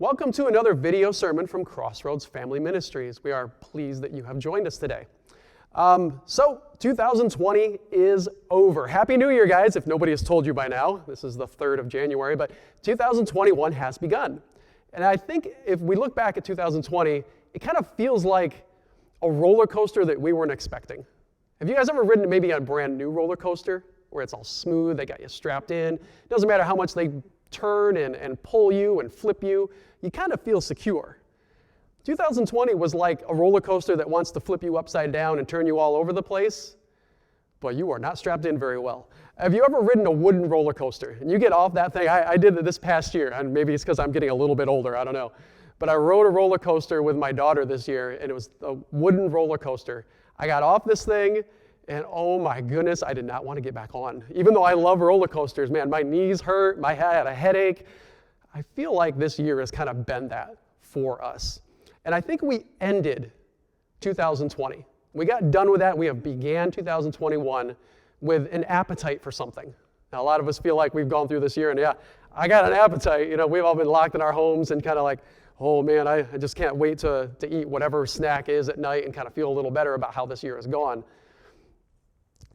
Welcome to another video sermon from Crossroads Family Ministries. We are pleased that you have joined us today. So 2020 is over. Happy New Year, guys, if nobody has told you by now. This is the 3rd of January, but 2021 has begun. And I think if we look back at 2020, it kind of feels like a roller coaster that we weren't expecting. Have you guys ever ridden maybe a brand new roller coaster where it's all smooth, they got you strapped in? It doesn't matter how much they turn and pull you and flip you, you kind of feel secure. 2020 was like a roller coaster that wants to flip you upside down and turn you all over the place, but you are not strapped in very well. Have you ever ridden a wooden roller coaster? And you get off that thing, I did it this past year, and maybe it's because I'm getting a little bit older, I don't know. But I rode a roller coaster with my daughter this year, and it was a wooden roller coaster. I got off this thing, and oh my goodness, I did not want to get back on. Even though I love roller coasters, man, my knees hurt, I had a headache. I feel like this year has kind of been that for us. And I think we ended 2020. We got done with that. We have began 2021 with an appetite for something. Now, a lot of us feel like we've gone through this year and yeah, I got an appetite. You know, we've all been locked in our homes and kind of like, oh man, I just can't wait to eat whatever snack is at night and kind of feel a little better about how this year has gone.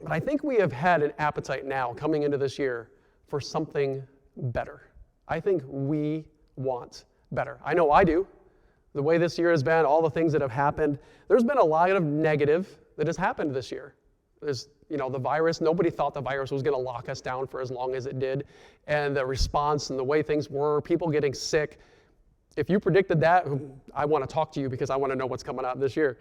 But I think we have had an appetite now coming into this year for something better. I think we want better. I know I do. The way this year has been, all the things that have happened, there's been a lot of negative that has happened this year. There's, the virus, nobody thought the virus was going to lock us down for as long as it did. And the response and the way things were, people getting sick. If you predicted that, I want to talk to you because I want to know what's coming out this year.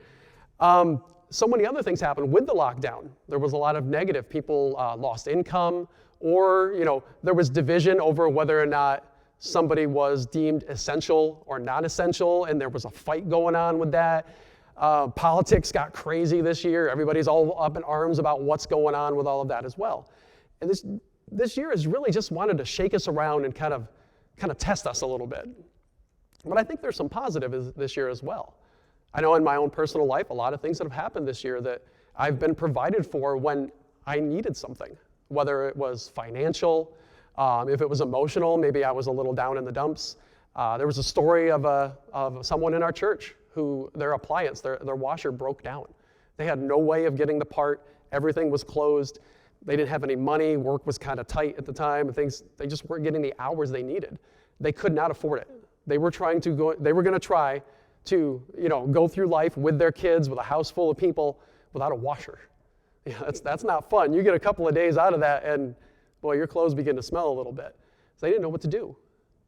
So many other things happened with the lockdown. There was a lot of negative. People lost income, or there was division over whether or not somebody was deemed essential or not essential, and there was a fight going on with that. Politics got crazy this year. Everybody's all up in arms about what's going on with all of that as well. And this year has really just wanted to shake us around and kind of test us a little bit. But I think there's some positive this year as well. I know in my own personal life, a lot of things that have happened this year that I've been provided for when I needed something, whether it was financial, if it was emotional, maybe I was a little down in the dumps. There was a story of someone in our church who their appliance, their washer broke down. They had no way of getting the part. Everything was closed. They didn't have any money. Work was kind of tight at the time. They just weren't getting the hours they needed. They could not afford it. They were going to try to go through life with their kids, with a house full of people, without a washer. That's not fun. You get a couple of days out of that, and boy, your clothes begin to smell a little bit. So they didn't know what to do,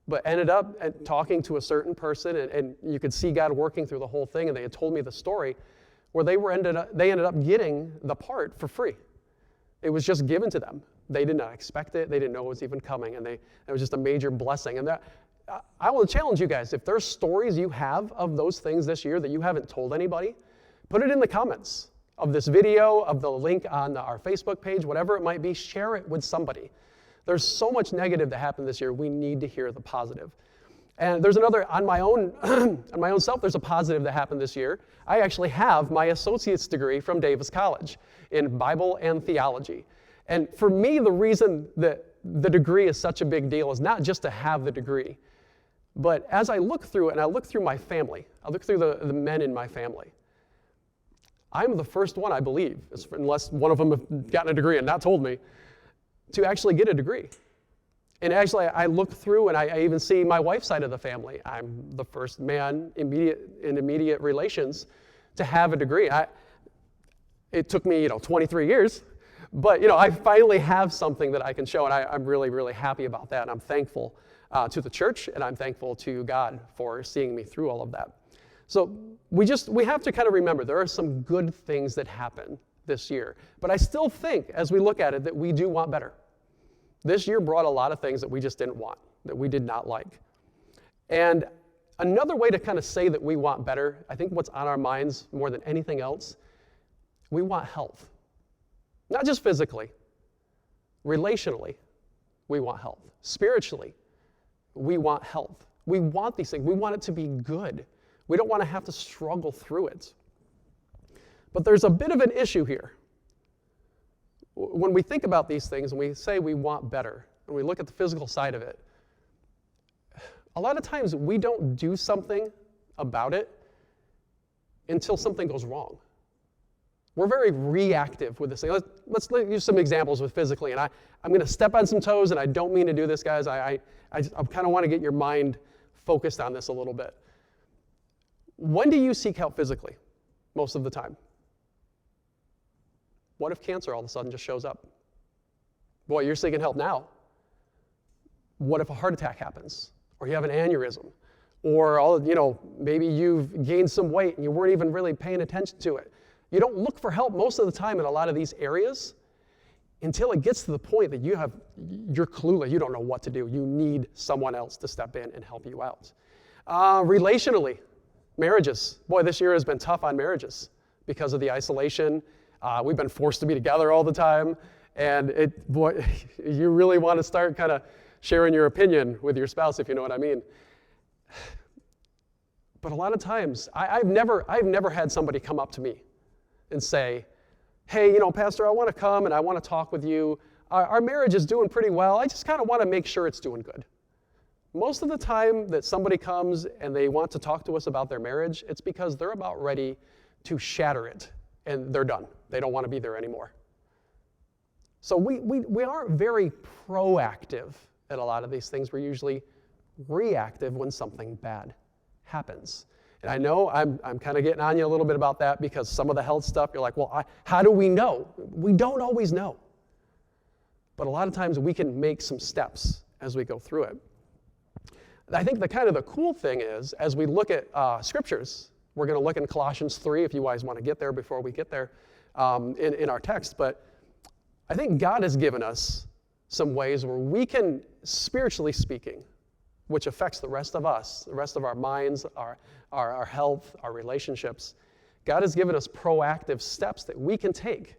but ended up talking to a certain person, and you could see God working through the whole thing. And they had told me the story where they ended up getting the part for free. It was just given to them. They did not expect it. They didn't know it was even coming, and it was just a major blessing. And I will challenge you guys, if there's stories you have of those things this year that you haven't told anybody, put it in the comments of this video, of the link on our Facebook page, whatever it might be, share it with somebody. There's so much negative that happened this year. We need to hear the positive. And there's another, on my own self, there's a positive that happened this year. I actually have my associate's degree from Davis College in Bible and theology. And for me, the reason that the degree is such a big deal is not just to have the degree, but as I look through it, and I look through my family, I look through the men in my family, I'm the first one, I believe, unless one of them have gotten a degree and not told me, to actually get a degree. And actually, I look through and I even see my wife's side of the family. I'm the first man in immediate relations to have a degree. It took me, 23 years, but I finally have something that I can show, and I'm really, really happy about that. And I'm thankful to the church, and I'm thankful to God for seeing me through all of that. So we have to kind of remember there are some good things that happen this year. But I still think, as we look at it, that we do want better. This year brought a lot of things that we just didn't want, that we did not like. And another way to kind of say that we want better, I think what's on our minds more than anything else, we want health. Not just physically, relationally, we want health. Spiritually, we want health. We want these things. We want it to be good. We don't want to have to struggle through it. But there's a bit of an issue here. When we think about these things and we say we want better, and we look at the physical side of it, a lot of times we don't do something about it until something goes wrong. We're very reactive with this thing. Let's use some examples with physically, and I'm going to step on some toes, and I don't mean to do this, guys. I kind of want to get your mind focused on this a little bit. When do you seek help physically? Most of the time. What if cancer all of a sudden just shows up? Boy, you're seeking help now. What if a heart attack happens? Or you have an aneurysm? Or maybe you've gained some weight and you weren't even really paying attention to it. You don't look for help most of the time in a lot of these areas until it gets to the point that you're clueless. You don't know what to do. You need someone else to step in and help you out. Relationally, marriages. Boy, this year has been tough on marriages because of the isolation. We've been forced to be together all the time. And you really want to start kind of sharing your opinion with your spouse, if you know what I mean. But a lot of times, I've never had somebody come up to me and say, hey, Pastor, I want to come and I want to talk with you. Our marriage is doing pretty well. I just kind of want to make sure it's doing good. Most of the time that somebody comes and they want to talk to us about their marriage, it's because they're about ready to shatter it and they're done. They don't want to be there anymore. So we aren't very proactive at a lot of these things. We're usually reactive when something bad happens. And I know I'm kind of getting on you a little bit about that because some of the health stuff, you're like, well, how do we know? We don't always know. But a lot of times we can make some steps as we go through it. I think the cool thing is, as we look at scriptures, we're going to look in Colossians 3, if you guys want to get there before we get there in our text. But I think God has given us some ways where we can, spiritually speaking, which affects the rest of us, the rest of our minds, our health, our relationships. God has given us proactive steps that we can take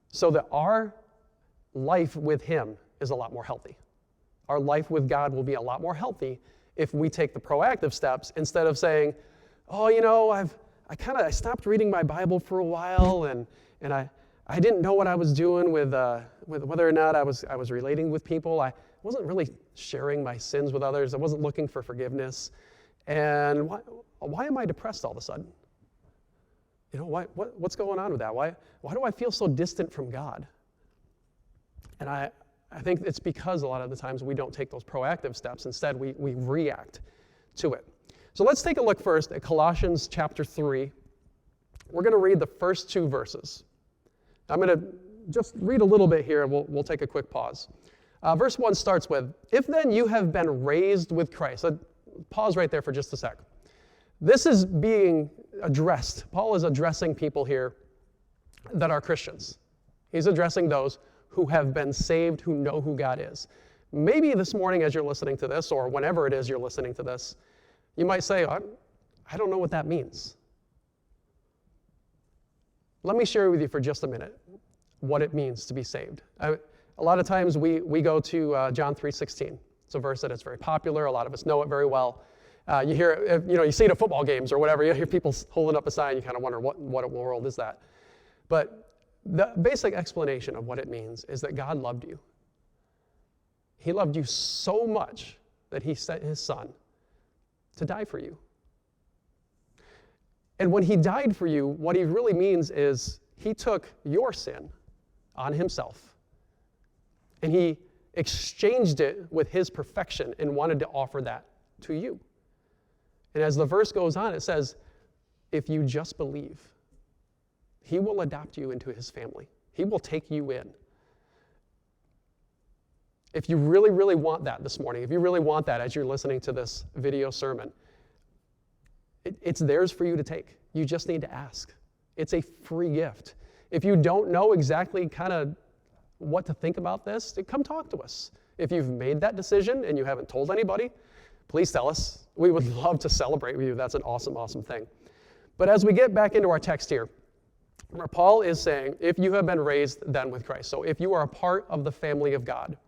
so that our life with Him is a lot more healthy. Our life with God will be a lot more healthy if we take the proactive steps instead of saying, oh, I stopped reading my Bible for a while and I didn't know what I was doing with whether or not I was relating with people. I wasn't really sharing my sins with others. I wasn't looking for forgiveness. And why am I depressed all of a sudden? What's going on with that? Why do I feel so distant from God? And I think it's because a lot of the times we don't take those proactive steps. Instead, we react to it. So let's take a look first at Colossians chapter 3. We're going to read the first 2 verses. I'm going to just read a little bit here, and we'll take a quick pause. Verse 1 starts with, if then you have been raised with Christ. Pause right there for just a sec. This is being addressed. Paul is addressing people here that are Christians. He's addressing those who have been saved, who know who God is. Maybe this morning as you're listening to this, or whenever it is you're listening to this, you might say, I don't know what that means. Let me share with you for just a minute what it means to be saved. A lot of times we go to John 3:16. It's a verse that is very popular. A lot of us know it very well. You hear it, you see it at football games or whatever. You hear people holding up a sign. You kind of wonder what in the world is that. But the basic explanation of what it means is that God loved you. He loved you so much that He sent His Son to die for you. And when He died for you, what He really means is He took your sin on Himself and He exchanged it with His perfection and wanted to offer that to you. And as the verse goes on, it says, if you just believe, He will adopt you into His family. He will take you in. If you really, really want that this morning, if you really want that as you're listening to this video sermon, it's theirs for you to take. You just need to ask. It's a free gift. If you don't know exactly kind of what to think about this, come talk to us. If you've made that decision and you haven't told anybody, please tell us. We would love to celebrate with you. That's an awesome, awesome thing. But as we get back into our text here, where Paul is saying, if you have been raised then with Christ, so if you are a part of the family of God,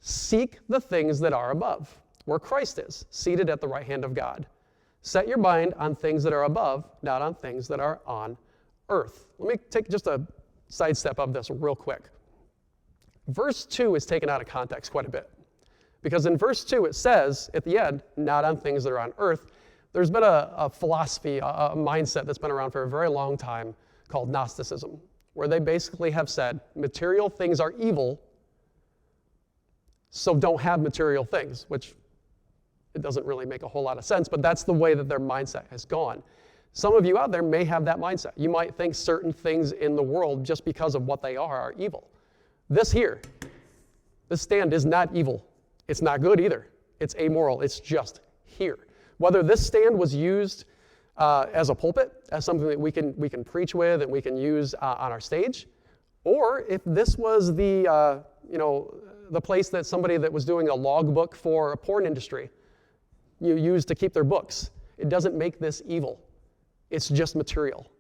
seek the things that are above, where Christ is, seated at the right hand of God. Set your mind on things that are above, not on things that are on earth. Let me take just a sidestep of this real quick. Verse 2 is taken out of context quite a bit. Because in verse 2 it says, at the end, not on things that are on earth. There's been a philosophy, a mindset that's been around for a very long time called Gnosticism, where they basically have said material things are evil, so don't have material things, which it doesn't really make a whole lot of sense, but that's the way that their mindset has gone. Some of you out there may have that mindset. You might think certain things in the world, just because of what they are evil. This stand is not evil. It's not good either. It's amoral. It's just here. Whether this stand was used as a pulpit, as something that we can preach with and we can use on our stage, or if this was the place that somebody that was doing a logbook for a porn industry you used to keep their books, it doesn't make this evil. It's just material.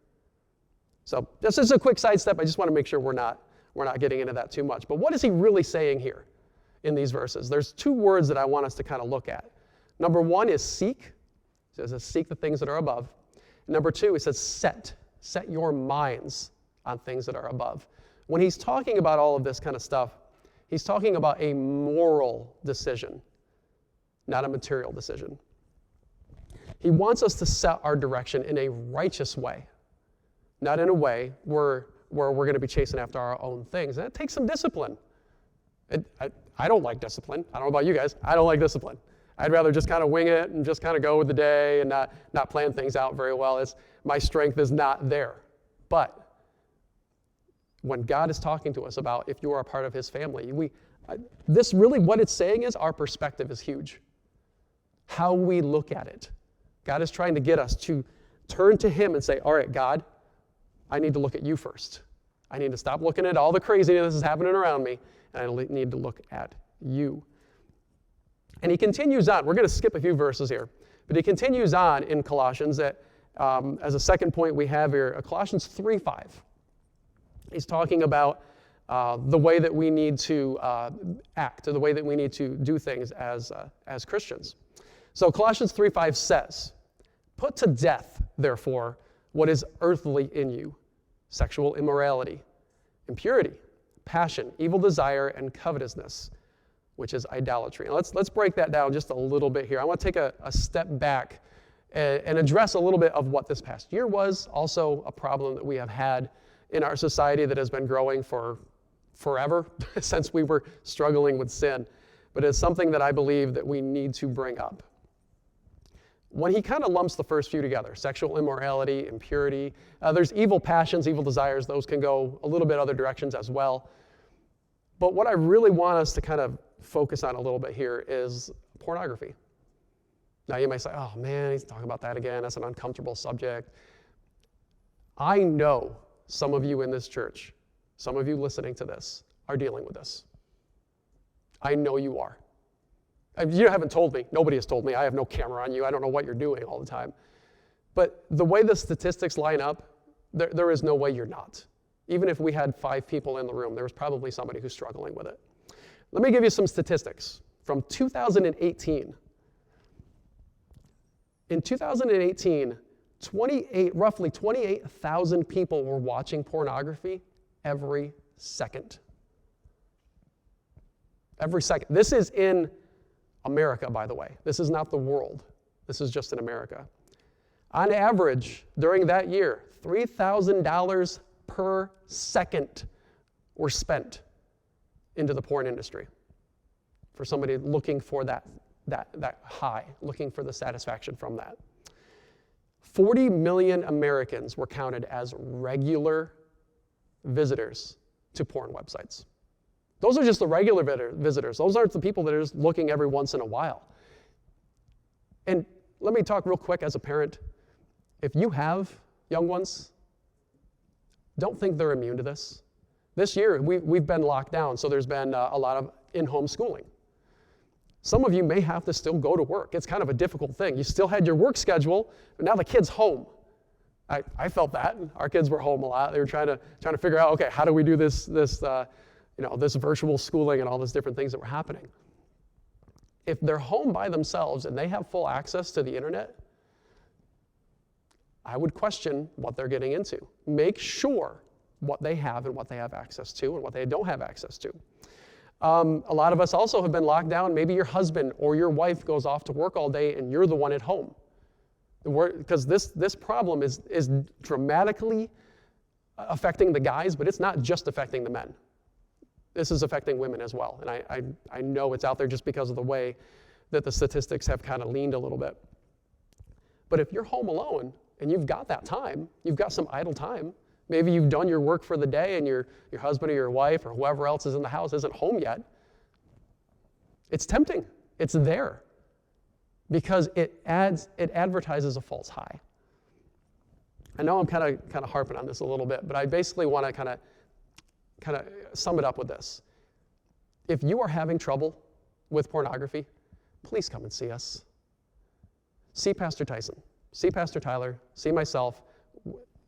So this is a quick sidestep. I just want to make sure we're not getting into that too much. But what is he really saying here in these verses? There's two words that I want us to kind of look at. Number one is seek. It says seek the things that are above. Number two, it says set your minds on things that are above. When he's talking about all of this kind of stuff, he's talking about a moral decision, not a material decision. He wants us to set our direction in a righteous way, not in a way where we're going to be chasing after our own things. And it takes some discipline. I don't like discipline. I don't know about you guys. I don't like discipline. I'd rather just kind of wing it and just kind of go with the day and not plan things out very well. My strength is not there. But when God is talking to us about if you are a part of his family, this really what it's saying is our perspective is huge. How we look at it. God is trying to get us to turn to him and say, all right, God, I need to look at you first. I need to stop looking at all the craziness that's happening around me, and I need to look at you. And he continues on. We're going to skip a few verses here, but he continues on in Colossians that, as a second point we have here, Colossians 3:5. He's talking about the way that we need to act, or the way that we need to do things as Christians. So Colossians 3:5 says, put to death, therefore, what is earthly in you, sexual immorality, impurity, passion, evil desire, and covetousness, which is idolatry. And let's break that down just a little bit here. I want to take a step back and address a little bit of what this past year was, also a problem that we have had in our society that has been growing for forever, since we were struggling with sin. But it's something that I believe that we need to bring up. When he kind of lumps the first few together, sexual immorality, impurity, there's evil passions, evil desires, those can go a little bit other directions as well. But what I really want us to kind of focus on a little bit here is pornography. Now you might say, oh man, he's talking about that again, that's an uncomfortable subject. I know some of you in this church, some of you listening to this, are dealing with this. I know you are. You haven't told me. Nobody has told me. I have no camera on you. I don't know what you're doing all the time. But the way the statistics line up, there is no way you're not. Even if we had 5 people in the room, there was probably somebody who's struggling with it. Let me give you some statistics from 2018. In 2018, roughly 28,000 people were watching pornography every second. Every second. This is in America, by the way. This is not the world. This is just in America. On average, during that year, $3,000 per second were spent into the porn industry for somebody looking for that high, looking for the satisfaction from that. 40 million Americans were counted as regular visitors to porn websites. Those are just the regular visitors. Those aren't the people that are just looking every once in a while. And let me talk real quick as a parent. If you have young ones, don't think they're immune to this. This year, we've been locked down, so there's been a lot of in-home schooling. Some of you may have to still go to work. It's kind of a difficult thing. You still had your work schedule, but now the kid's home. I felt that. Our kids were home a lot. They were trying to figure out, okay, how do we do this virtual schooling and all these different things that were happening. If they're home by themselves and they have full access to the internet, I would question what they're getting into. Make sure what they have and what they have access to and what they don't have access to. A lot of us also have been locked down. Maybe your husband or your wife goes off to work all day and you're the one at home. Because this problem is dramatically affecting the guys, but it's not just affecting the men. This is affecting women as well. And I know it's out there just because of the way that the statistics have kind of leaned a little bit. But if you're home alone and you've got that time, you've got some idle time, maybe you've done your work for the day and your husband or your wife or whoever else is in the house isn't home yet, it's tempting. It's there because it advertises a false high. I know I'm kind of harping on this a little bit, but I basically want to kind of sum it up with this. If you are having trouble with pornography, please come and see us. See Pastor Tyson. See Pastor Tyler. See myself.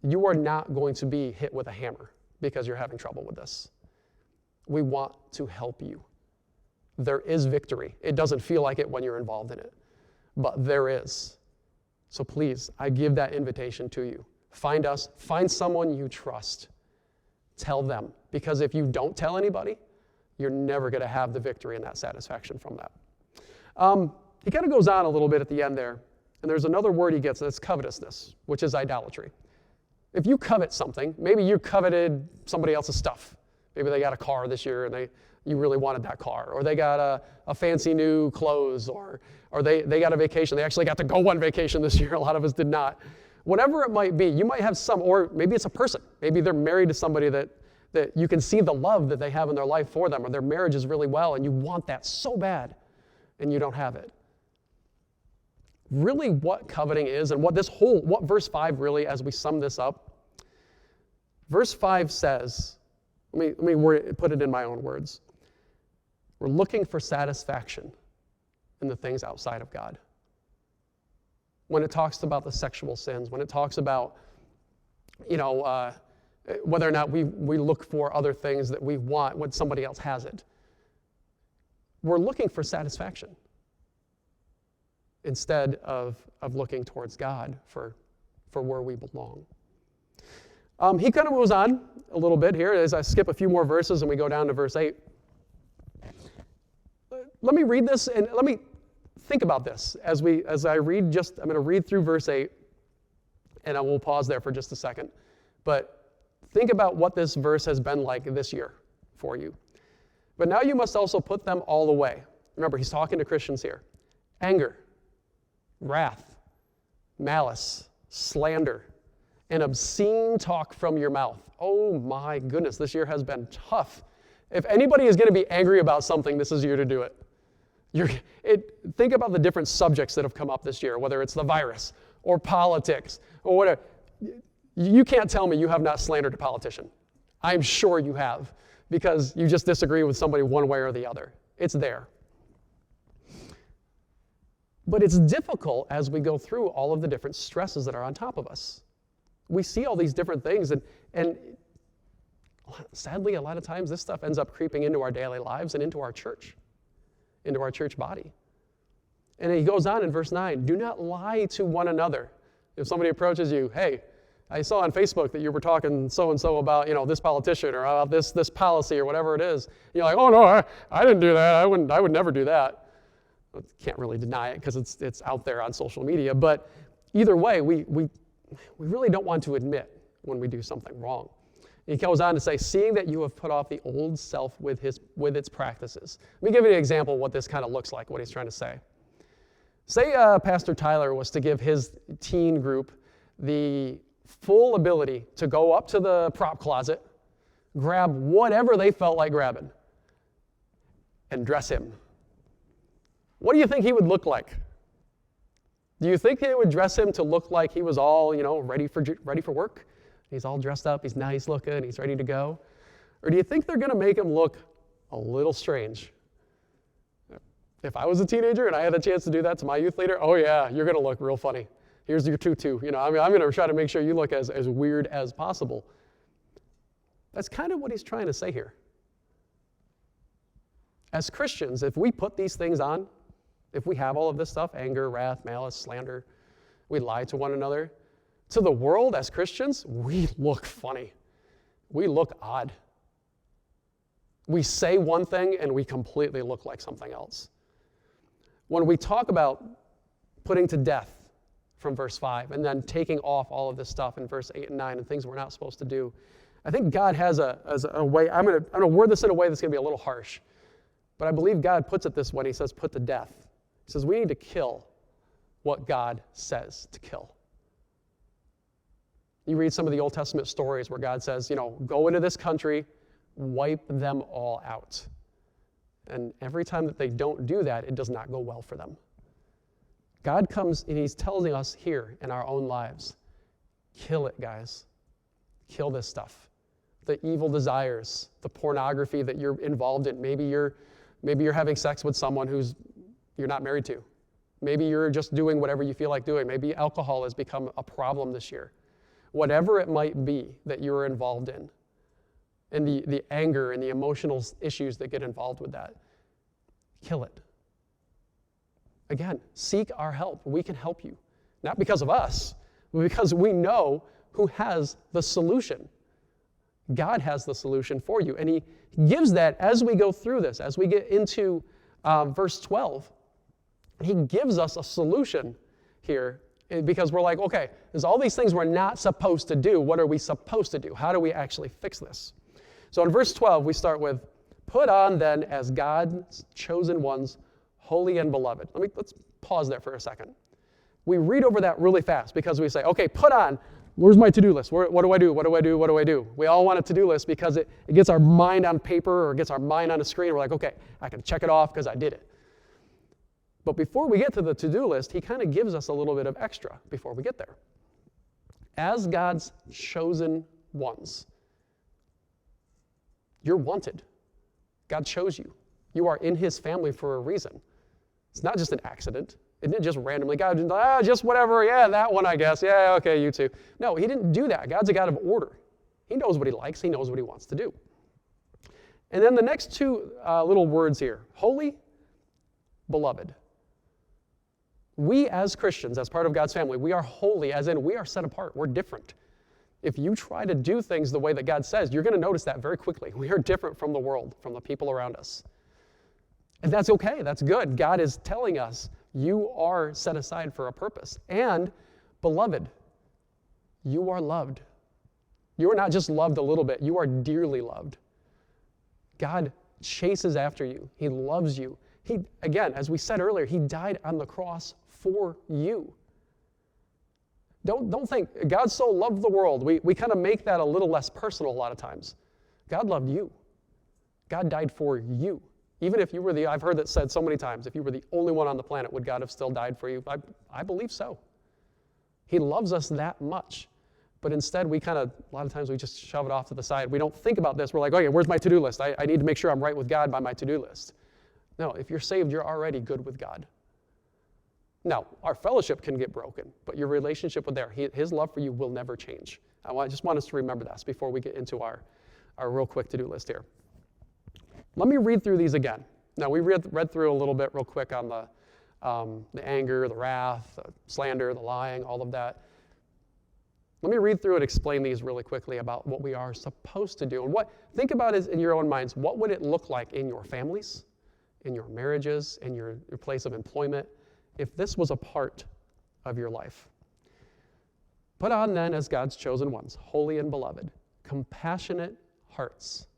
You are not going to be hit with a hammer because you're having trouble with this. We want to help you. There is victory. It doesn't feel like it when you're involved in it, but there is. So please, I give that invitation to you. Find us. Find someone you trust. Tell them. Because if you don't tell anybody, you're never going to have the victory and that satisfaction from that. He kind of goes on a little bit at the end there, and there's another word he gets, and it's covetousness, which is idolatry. If you covet something, maybe you coveted somebody else's stuff. Maybe they got a car this year and you really wanted that car, or they got a fancy new clothes, or they got a vacation. They actually got to go on vacation this year. A lot of us did not. Whatever it might be, you might have some, or maybe it's a person. Maybe they're married to somebody that you can see the love that they have in their life for them, or their marriage is really well, and you want that so bad, and you don't have it. Really what coveting is, and what verse 5 really, as we sum this up, verse 5 says, let me put it in my own words. We're looking for satisfaction in the things outside of God. When it talks about the sexual sins, when it talks about, whether or not we look for other things that we want when somebody else has it, we're looking for satisfaction instead of looking towards God for where we belong. He kind of moves on a little bit here as I skip a few more verses and we go down to verse 8. Let me read this and let me think about this as I read. I'm going to read through verse 8, and I will pause there for just a second. But think about what this verse has been like this year for you. But now you must also put them all away. Remember, he's talking to Christians here. Anger, wrath, malice, slander, and obscene talk from your mouth. Oh my goodness, this year has been tough. If anybody is going to be angry about something, this is the year to do it. Think about the different subjects that have come up this year, whether it's the virus or politics or whatever. You can't tell me you have not slandered a politician. I'm sure you have, because you just disagree with somebody one way or the other. It's there. But it's difficult as we go through all of the different stresses that are on top of us. We see all these different things, and sadly, a lot of times this stuff ends up creeping into our daily lives and into our church body. And he goes on in verse 9, do not lie to one another. If somebody approaches you, hey, I saw on Facebook that you were talking so-and-so about, this politician or about this policy or whatever it is. You're like, oh no, I didn't do that. I would never do that. Well, can't really deny it because it's out there on social media. But either way, we really don't want to admit when we do something wrong. He goes on to say, seeing that you have put off the old self with its practices. Let me give you an example of what this kind of looks like, what he's trying to say. Say Pastor Tyler was to give his teen group the full ability to go up to the prop closet, grab whatever they felt like grabbing, and dress him. What do you think he would look like? Do you think they would dress him to look like he was all, ready for work? He's all dressed up, he's nice looking, he's ready to go? Or do you think they're going to make him look a little strange? If I was a teenager and I had a chance to do that to my youth leader, oh yeah, you're going to look real funny. Here's your tutu. I'm going to try to make sure you look as weird as possible. That's kind of what he's trying to say here. As Christians, if we put these things on, if we have all of this stuff, anger, wrath, malice, slander, we lie to one another, to the world as Christians, we look funny. We look odd. We say one thing and we completely look like something else. When we talk about putting to death from verse 5 and then taking off all of this stuff in verse 8 and 9 and things we're not supposed to do, I think God has a way. I'm going to word this in a way that's going to be a little harsh, but I believe God puts it this way when he says put to death. He says we need to kill what God says to kill. You read some of the Old Testament stories where God says, go into this country, wipe them all out. And every time that they don't do that, it does not go well for them. God comes and he's telling us here in our own lives, kill it, guys. Kill this stuff. The evil desires, the pornography that you're involved in. Maybe you're having sex with someone you're not married to. Maybe you're just doing whatever you feel like doing. Maybe alcohol has become a problem this year. Whatever it might be that you're involved in, and the anger and the emotional issues that get involved with that, kill it. Again, seek our help. We can help you. Not because of us, but because we know who has the solution. God has the solution for you. And he gives that as we go through this, as we get into verse 12. He gives us a solution here because we're like, okay, there's all these things we're not supposed to do. What are we supposed to do? How do we actually fix this? So in verse 12, we start with, put on then as God's chosen ones, holy and beloved. Let's pause there for a second. We read over that really fast because we say, okay, put on. Where's my to-do list? What do I do? What do I do? What do I do? We all want a to-do list because it gets our mind on paper or gets our mind on a screen. We're like, okay, I can check it off because I did it. But before we get to the to-do list, he kind of gives us a little bit of extra before we get there. As God's chosen ones, you're wanted. God chose you. You are in his family for a reason. It's not just an accident. It didn't just randomly, God didn't, just whatever, yeah, that one, I guess. Yeah, okay, you too. No, he didn't do that. God's a God of order. He knows what he likes. He knows what he wants to do. And then the next two little words here, holy, beloved. We as Christians, as part of God's family, we are holy, as in we are set apart. We're different. If you try to do things the way that God says, you're going to notice that very quickly. We are different from the world, from the people around us. And that's okay. That's good. God is telling us you are set aside for a purpose. And, beloved, you are loved. You are not just loved a little bit. You are dearly loved. God chases after you. He loves you. He, again, as we said earlier, he died on the cross for you. Don't think, God so loved the world. We kind of make that a little less personal a lot of times. God loved you. God died for you. Even if you were I've heard that said so many times, if you were the only one on the planet, would God have still died for you? I believe so. He loves us that much. But instead, we kind of, a lot of times we just shove it off to the side. We don't think about this. We're like, okay, where's my to-do list? I need to make sure I'm right with God by my to-do list. No, if you're saved, you're already good with God. Now, our fellowship can get broken, but your relationship with his love for you will never change. I just want us to remember this before we get into our real quick to-do list here. Let me read through these again. Now, we read through a little bit real quick on the anger, the wrath, the slander, the lying, all of that. Let me read through and explain these really quickly about what we are supposed to do. And think about it in your own minds. What would it look like in your families, in your marriages, in your place of employment, if this was a part of your life? Put on then as God's chosen ones, holy and beloved, compassionate hearts,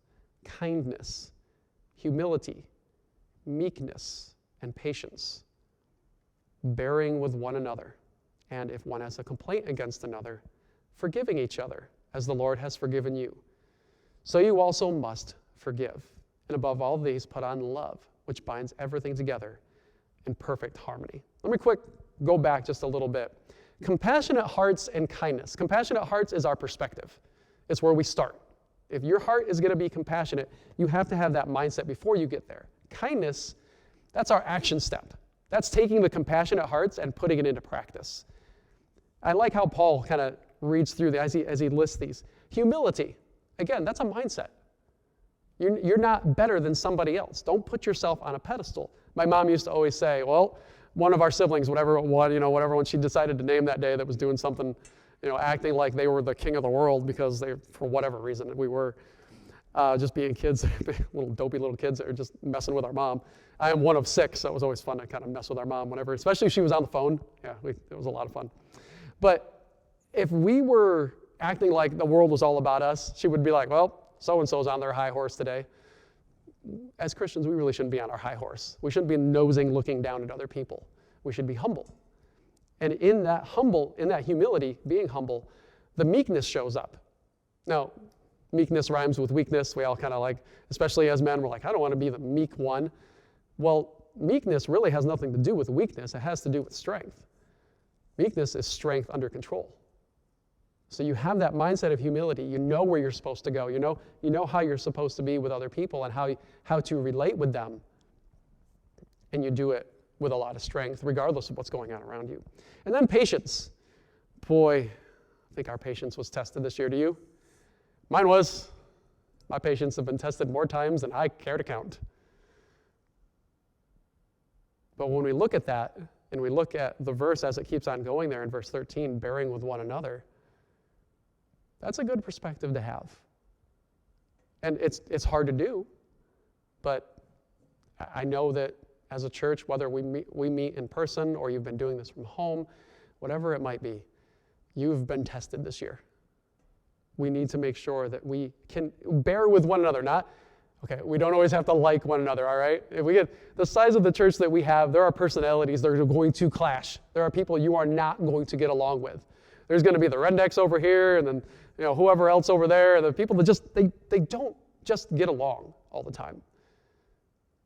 kindness, humility, meekness, and patience, bearing with one another, and if one has a complaint against another, forgiving each other, as the Lord has forgiven you. So you also must forgive. And above all these, put on love, which binds everything together in perfect harmony. Let me go back just a little bit. Compassionate hearts and kindness. Compassionate hearts is our perspective. It's where we start. If your heart is going to be compassionate, you have to have that mindset before you get there. Kindness, that's our action step. That's taking the compassionate hearts and putting it into practice. I like how Paul kind of reads through as he lists these. Humility, again, that's a mindset. You're not better than somebody else. Don't put yourself on a pedestal. My mom used to always say, well, one of our siblings, whatever one she decided to name that day that was doing something, acting like they were the king of the world because they, for whatever reason, we were. just being kids, little dopey little kids that are just messing with our mom. I am one of 6, so it was always fun to kind of mess with our mom whenever, especially if she was on the phone. Yeah, it was a lot of fun. But if we were acting like the world was all about us, she would be like, well, so-and-so's on their high horse today. As Christians, we really shouldn't be on our high horse. We shouldn't be nosing, looking down at other people. We should be humble. And in that humility, being humble, the meekness shows up. Now, meekness rhymes with weakness. We all kind of like, especially as men, we're like, I don't want to be the meek one. Well, meekness really has nothing to do with weakness. It has to do with strength. Meekness is strength under control. So you have that mindset of humility. You know where you're supposed to go. You know how you're supposed to be with other people and how to relate with them. And you do it with a lot of strength, regardless of what's going on around you. And then patience. Boy, I think our patience was tested this year. Do you? Mine was. My patience have been tested more times than I care to count. But when we look at that, and we look at the verse as it keeps on going there in verse 13, bearing with one another, that's a good perspective to have. And it's hard to do, but I know that as a church, whether we meet in person or you've been doing this from home, whatever it might be, you've been tested this year. We need to make sure that we can bear with one another, okay, we don't always have to like one another, all right? If we get the size of the church that we have, there are personalities that are going to clash. There are people you are not going to get along with. There's going to be the rednecks over here, and then whoever else over there, and the people that just, they don't just get along all the time.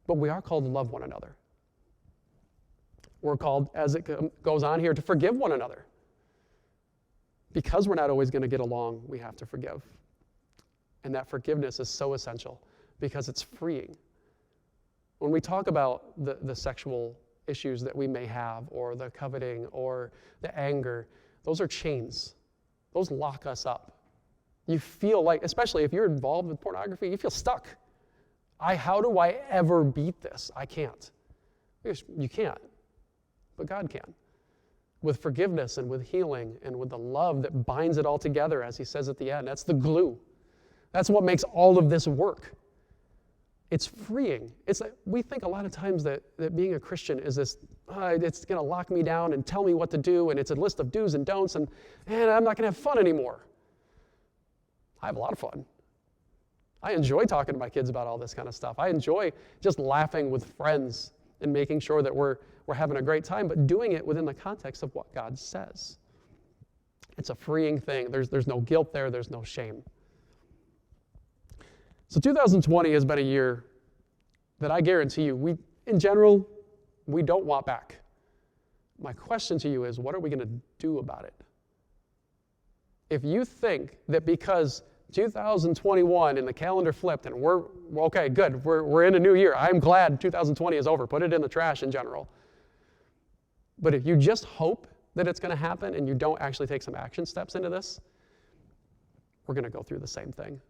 But we are called to love one another. We're called, as it goes on here, to forgive one another. Because we're not always going to get along, we have to forgive. And that forgiveness is so essential because it's freeing. When we talk about the sexual issues that we may have, or the coveting, or the anger, those are chains. Those lock us up. You feel like, especially if you're involved with pornography, you feel stuck. How do I ever beat this? I can't. You can't, but God can. With forgiveness and with healing and with the love that binds it all together, as he says at the end. That's the glue. That's what makes all of this work. It's freeing. We think a lot of times that being a Christian is this, it's going to lock me down and tell me what to do, and it's a list of do's and don'ts, and I'm not going to have fun anymore. I have a lot of fun. I enjoy talking to my kids about all this kind of stuff. I enjoy just laughing with friends and making sure that we're having a great time, but doing it within the context of what God says. It's a freeing thing. There's no guilt there. There's no shame. So 2020 has been a year that I guarantee you, in general, we don't want back. My question to you is, what are we going to do about it? If you think that because 2021 and the calendar flipped and we're okay, good, we're in a new year. I'm glad 2020 is over. Put it in the trash in general. But if you just hope that it's going to happen and you don't actually take some action steps into this, we're going to go through the same thing.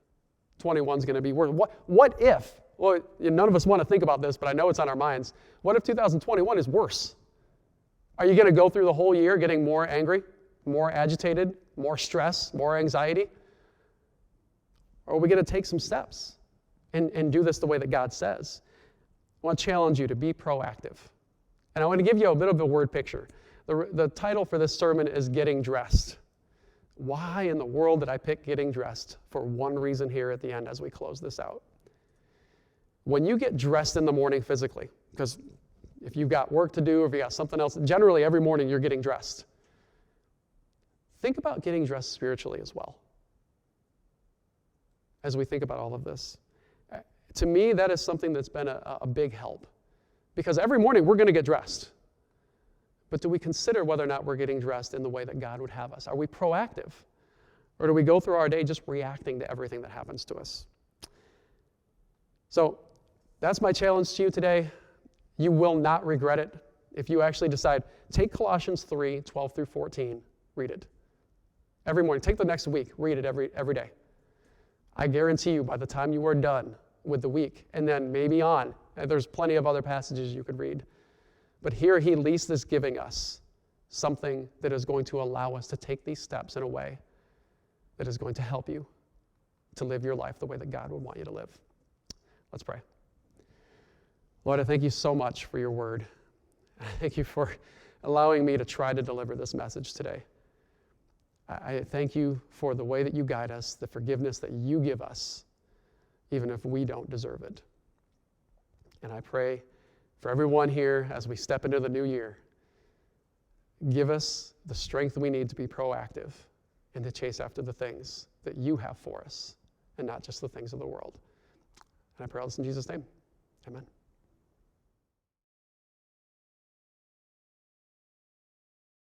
21's going to be worse. What if, well, none of us want to think about this, but I know it's on our minds. What if 2021 is worse? Are you going to go through the whole year getting more angry, more agitated, more stress, more anxiety? Or are we going to take some steps and do this the way that God says? I want to challenge you to be proactive. And I want to give you a bit of a word picture. The title for this sermon is Getting Dressed. Why in the world did I pick getting dressed? For one reason here at the end as we close this out. When you get dressed in the morning physically, because if you've got work to do or if you got something else, generally every morning you're getting dressed. Think about getting dressed spiritually as well. As we think about all of this. To me, that is something that's been a big help. Because every morning we're going to get dressed. But do we consider whether or not we're getting dressed in the way that God would have us? Are we proactive? Or do we go through our day just reacting to everything that happens to us? So that's my challenge to you today. You will not regret it if you actually decide, take Colossians 3, 12 through 14, read it. Every morning, take the next week, read it every day. I guarantee you by the time you are done with the week, and then maybe on, and there's plenty of other passages you could read. But here he at least is giving us something that is going to allow us to take these steps in a way that is going to help you. to live your life the way that God would want you to live. Let's pray. Lord, I thank you so much for your word. I thank you for allowing me to try to deliver this message today. I thank you for the way that you guide us, the forgiveness that you give us, even if we don't deserve it. And I pray for everyone here as we step into the new year, give us the strength we need to be proactive and to chase after the things that you have for us and not just the things of the world. And I pray all this in Jesus' name. Amen.